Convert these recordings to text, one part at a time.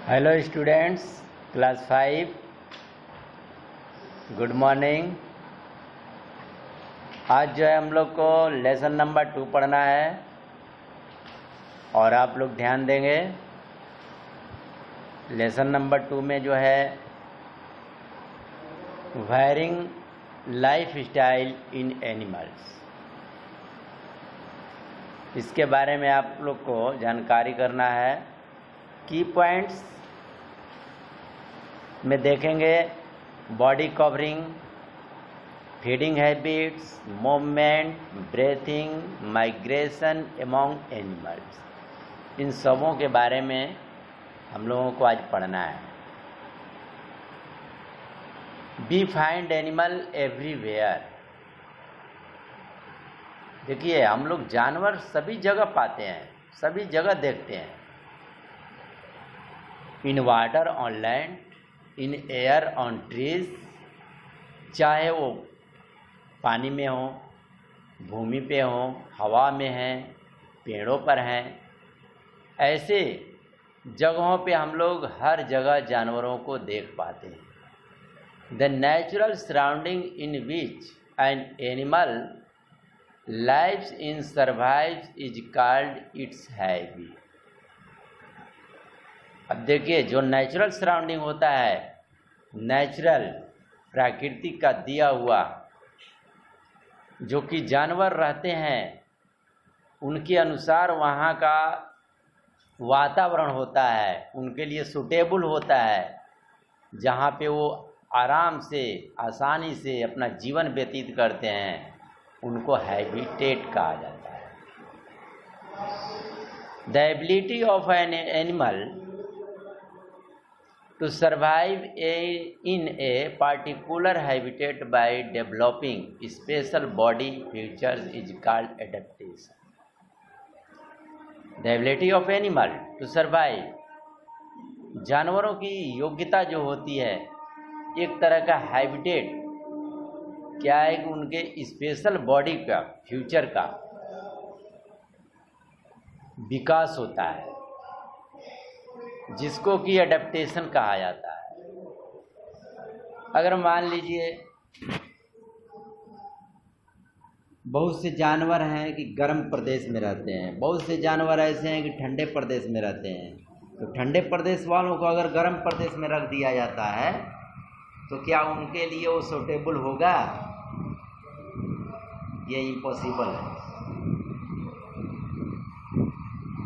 Hello students, class 5, good morning. आज जो है हम लोग को लेसन नंबर 2 पढ़ना है और आप लोग ध्यान देंगे। लेसन नंबर 2 में जो है wiring life style in animals, इसके बारे में आप लोग को जानकारी करना है। की पॉइंट्स में देखेंगे body covering, feeding habits, movement, breathing, migration among animals. इन सबों के बारे में हम लोगों को आज पढ़ना है। We find animal everywhere. देखिए, हम लोग जानवर सभी जगह पाते हैं, सभी जगह देखते हैं। In water on land, in air on trees, चाहे वो पानी में हो, भूमि पे हो, हवा में हैं, पेड़ों पर हैं। ऐसे जगहों पे हम लोग हर जगह जानवरों को देख पाते हैं। The natural surrounding in which an animal lives in survives is called its habit. अब देखिए, जो नेचुरल सराउंडिंग होता है, नेचुरल प्रकृति का दिया हुआ जो कि जानवर रहते हैं, उनके अनुसार वहाँ का वातावरण होता है, उनके लिए सूटेबल होता है, जहाँ पे वो आराम से आसानी से अपना जीवन व्यतीत करते हैं, उनको हैबिटेट कहा जाता है। The ability of an animal to survive in a particular habitat by developing special body features is called adaptation. The ability of animal to survive, जानवरों की योग्यता जो होती है, एक तरह का हैबिटेट क्या है कि उनके स्पेशल बॉडी का फ्यूचर का विकास होता है, जिसको कि एडेप्टेशन कहा जाता है। अगर मान लीजिए बहुत से जानवर हैं कि गर्म प्रदेश में रहते हैं, बहुत से जानवर ऐसे हैं कि ठंडे प्रदेश में रहते हैं, तो ठंडे प्रदेश वालों को अगर गर्म प्रदेश में रख दिया जाता है तो क्या उनके लिए वो सूटेबल होगा? ये इम्पॉसिबल है।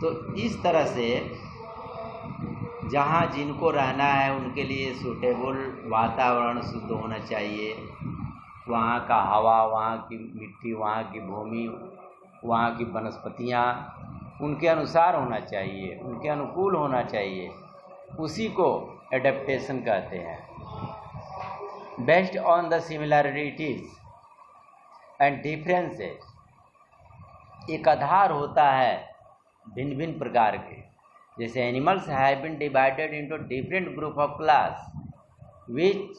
तो इस तरह से जहाँ जिनको रहना है उनके लिए सूटेबल वातावरण शुद्ध होना चाहिए। वहाँ का हवा, वहाँ की मिट्टी, वहाँ की भूमि, वहाँ की वनस्पतियाँ उनके अनुसार होना चाहिए, उनके अनुकूल होना चाहिए। उसी को एडेप्टेशन कहते हैं। Based on the similarities and differences, एक आधार होता है भिन्न भिन्न प्रकार के। जैसे animals have been divided into different group of class which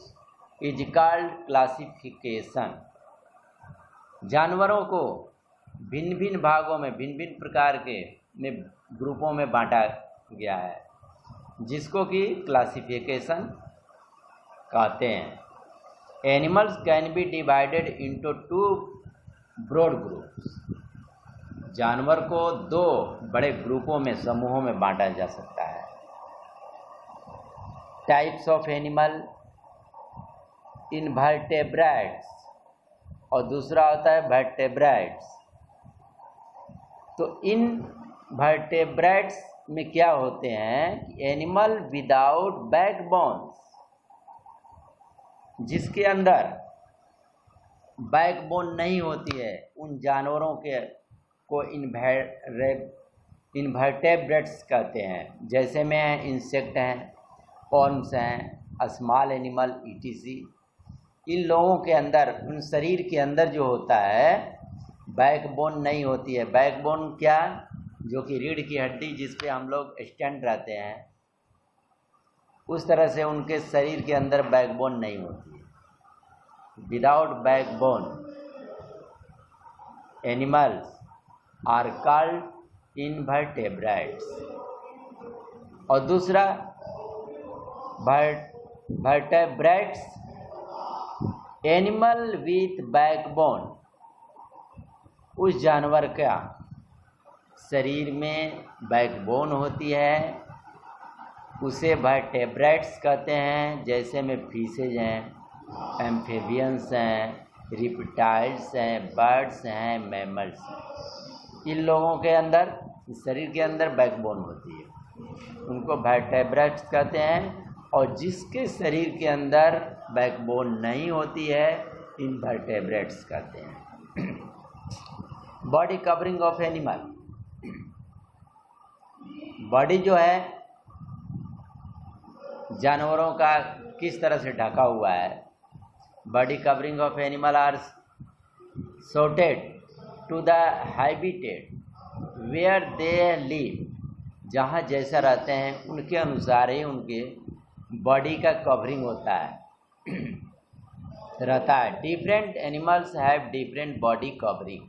is called classification. जानवरों को भिन्न भिन्न भागों में, भिन्न भिन्न प्रकार के ग्रुपों में बांटा गया है, जिसको कि क्लासिफिकेशन कहते हैं। Animals can be divided into 2 broad groups. जानवर को 2 बड़े ग्रुपों में, समूहों में बांटा जा सकता है। टाइप्स ऑफ एनिमल, इनवर्टेब्रेट्स और दूसरा होता है वर्टेब्रेट्स। तो इन वर्टेब्रेट्स में क्या होते हैं? एनिमल विदाउट बैकबोन्स, जिसके अंदर बैकबोन नहीं होती है, उन जानवरों के को इनवर्टेब्रेट्स कहते हैं। जैसे में इंसेक्ट हैं, वर्म्स हैं, स्मॉल एनिमल ईटीसी। इन लोगों के अंदर, उन शरीर के अंदर जो होता है, बैकबोन नहीं होती है। बैकबोन क्या? जो कि रीढ़ की हड्डी, जिस पे हम लोग स्टैंड रहते हैं, उस तरह से उनके शरीर के अंदर बैकबोन नहीं होती है। Without backbone animals are called invertebrates. और दूसरा vertebrates, एनिमल विथ बैकबोन, उस जानवर का शरीर में बैकबोन होती है, उसे वर्टेब्रेट्स कहते हैं। जैसे में फिशेज हैं, एम्फीबियंस हैं, रिप्टाइल्स हैं, बर्ड्स हैं, मैमल्स हैं। इन लोगों के अंदर, शरीर के अंदर बैकबोन होती है, उनको वर्टेब्रेट्स कहते हैं। और जिसके शरीर के अंदर बैकबोन नहीं होती है, इनवर्टेब्रेट्स कहते हैं। Body covering of animal, body जो है जानवरों का किस तरह से ढका हुआ है। Body covering of animal are suited to the habitat where they live, जहाँ जैसा रहते हैं उनके अनुसार ही उनके बॉडी का कवरिंग होता है रहता है। Different animals have different body covering.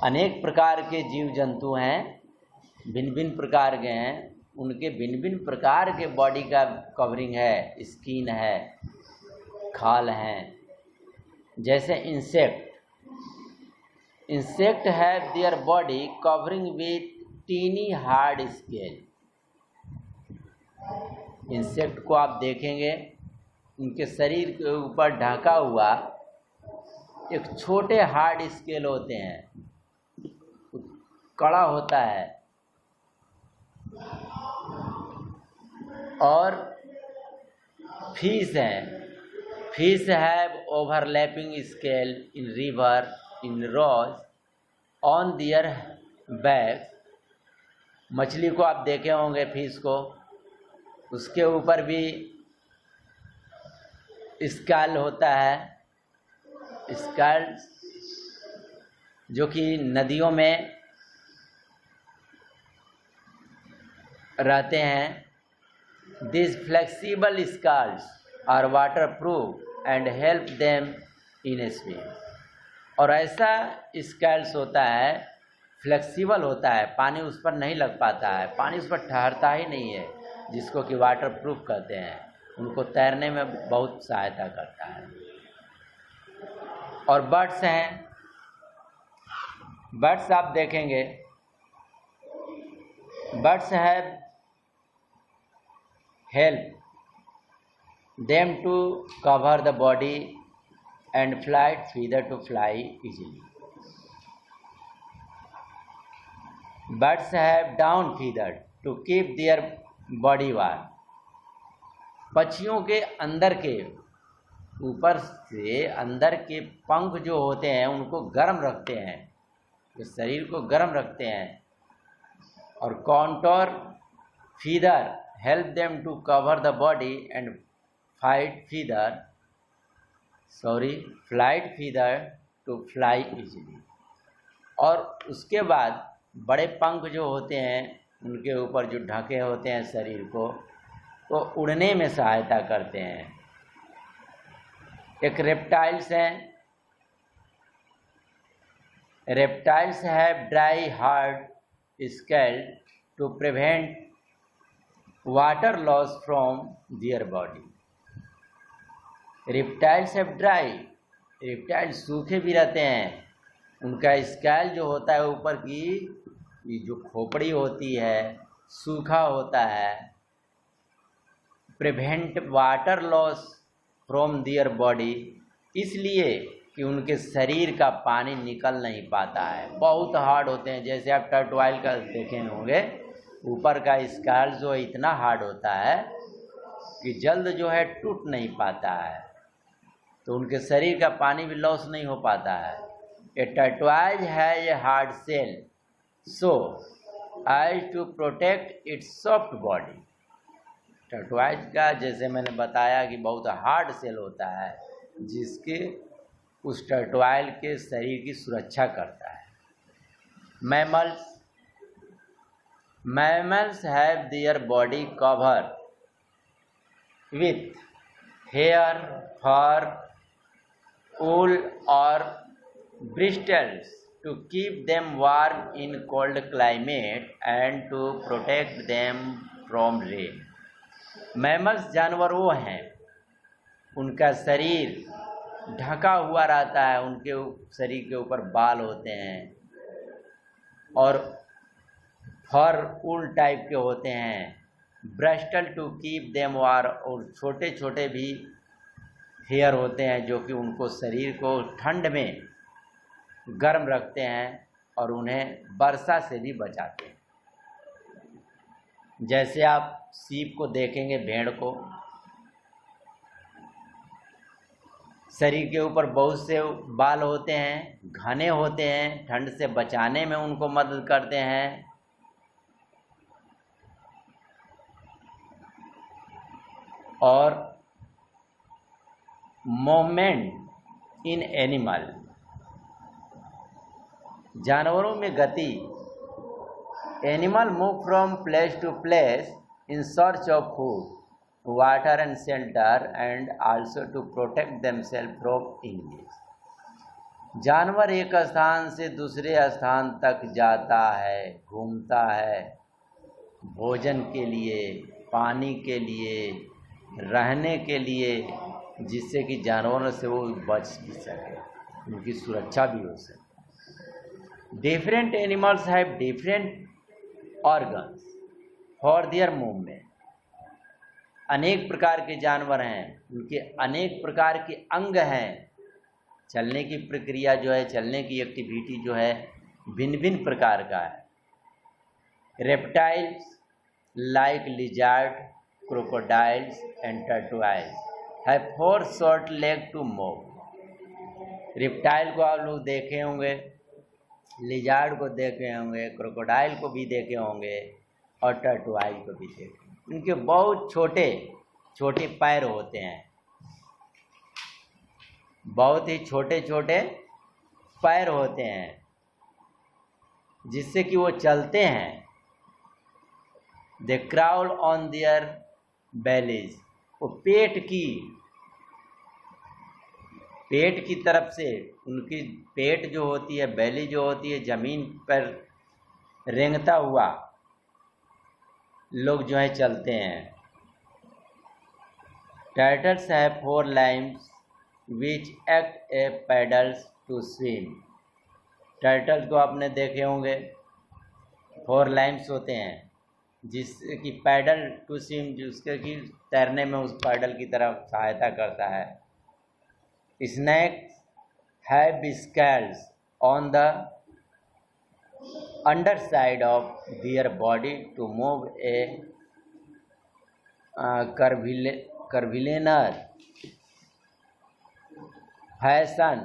अनेक प्रकार के जीव जंतु हैं, भिन्न भिन्न प्रकार के हैं, उनके भिन्न भिन्न प्रकार के बॉडी का कवरिंग है, स्किन है, खाल हैं। जैसे insect have their body covering with tiny hard scale. Insect को आप देखेंगे, उनके शरीर के ऊपर ढका हुआ एक छोटे हार्ड स्केल होते हैं, कड़ा होता है। और fish have overlapping scale in river in rows on their back. मछली को आप देखे होंगे, फिश को, उसके ऊपर भी स्केल होता है। स्केल जो कि नदियों में रहते हैं। This flexible scales are water proof and help them in swim. और ऐसा स्केल्स होता है, फ्लेक्सिबल होता है, पानी उस पर नहीं लग पाता है, पानी उस पर ठहरता ही नहीं है, जिसको कि वाटर प्रूफ कहते हैं। उनको तैरने में बहुत सहायता करता है। और बर्ड्स हैं, बर्ड्स आप देखेंगे, birds have help them to cover the body and flight feather to fly easily. Birds have down feather to keep their body warm. पक्षियों के अंदर के, ऊपर से अंदर के पंख जो होते हैं उनको गर्म रखते हैं, तो शरीर को गर्म रखते हैं। और contour feather help them to cover the body and flight feather to fly easily. और उसके बाद बड़े पंख जो होते हैं उनके ऊपर जो ढके होते हैं शरीर को, तो उड़ने में सहायता करते हैं। एक रेप्टाइल्स हैं, reptiles have dry hard scale to prevent water loss from their body. Reptiles have dry, reptile सूखे भी रहते हैं, उनका स्केल जो होता है ऊपर की ये जो खोपड़ी होती है सूखा होता है। Prevent water loss from their body, इसलिए कि उनके शरीर का पानी निकल नहीं पाता है, बहुत हार्ड होते हैं। जैसे आप टर्टवाइल का देखे होंगे, ऊपर का स्केल जो इतना हार्ड होता है कि जल्द जो है टूट नहीं पाता है, तो उनके शरीर का पानी भी लॉस नहीं हो पाता है। ए टर्टवाइज है a hard shell so as to protect its soft body. Tortoise का, जैसे मैंने बताया, कि बहुत हार्ड सेल होता है, जिसके उस टर्टवाइल के शरीर की सुरक्षा करता है। Mammals have their body cover with hair, fur, wool or bristles to keep them warm in cold climate and to protect them from rain. Mammals जानवर वो हैं, उनका शरीर ढका हुआ रहता है, उनके शरीर के ऊपर बाल होते हैं और फर ऊल टाइप के होते हैं। ब्रस्टल टू कीप देम वार, और छोटे छोटे भी हेयर होते हैं जो कि उनको शरीर को ठंड में गर्म रखते हैं और उन्हें वर्षा से भी बचाते हैं। जैसे आप सीप को देखेंगे, भेड़ को, शरीर के ऊपर बहुत से बाल होते हैं, घने होते हैं, ठंड से बचाने में उनको मदद करते हैं। और मूवमेंट इन एनिमल, जानवरों में गति। Animal move from place to place in search of food, water and shelter, and also to protect themselves from injuries. जानवर एक स्थान से दूसरे स्थान तक जाता है, घूमता है, भोजन के लिए, पानी के लिए, रहने के लिए, जिससे कि जानवरों से वो बच भी सके, उनकी सुरक्षा भी हो सके। Different animals have different organs for their movement. अनेक प्रकार के जानवर हैं, उनके अनेक प्रकार के अंग हैं। चलने की प्रक्रिया जो है, चलने की एक्टिविटी जो है, भिन्न भिन्न प्रकार का है। Reptiles like lizard, crocodiles and tortoises have 4 short leg to move. Reptile को आप लोग देखे होंगे, लिजार्ड को देखे होंगे, क्रोकोडाइल को भी देखे होंगे और टर्टोइल को भी देखे। उनके बहुत छोटे छोटे पैर होते हैं, बहुत ही छोटे छोटे पैर होते हैं, जिससे कि वो चलते हैं। दे क्राउल ऑन देयर बेलीज, वो पेट की तरफ से, उनकी पेट जो होती है, बेली जो होती है, जमीन पर रेंगता हुआ लोग जो है चलते हैं। Turtles have 4 limbs which act a paddles to swim. Turtles को आपने देखे होंगे, 4 लाइम्स होते हैं, जिससे कि पैडल टू स्विम, जिसके कि तैरने में उस पैडल की तरफ सहायता करता है। Snakes have scales on the underside of their body to move a curvilinear fashion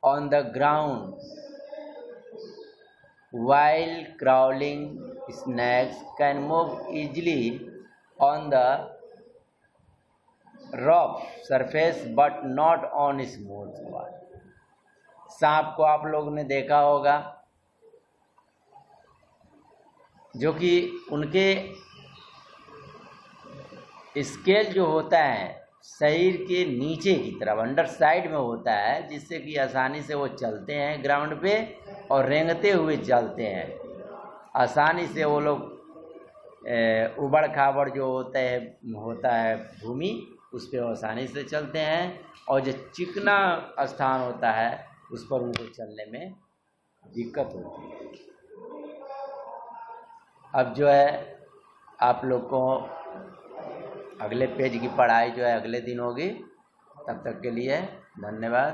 on the ground. While crawling, snakes can move easily on the rough surface but not on smooth one. सांप को आप लोगों ने देखा होगा, जो कि उनके स्केल जो होता है शरीर के नीचे की तरफ, अंडर साइड में होता है, जिससे कि आसानी से वो चलते हैं ग्राउंड पे और रेंगते हुए चलते हैं। आसानी से वो लोग उबड़ खाबड़ जो होता है भूमि, उस पर आसानी से चलते हैं, और जो चिकना स्थान होता है उस पर उनको चलने में दिक्कत होती है। अब जो है आप लोग को अगले पेज की पढ़ाई जो है अगले दिन होगी। तब तक के लिए धन्यवाद।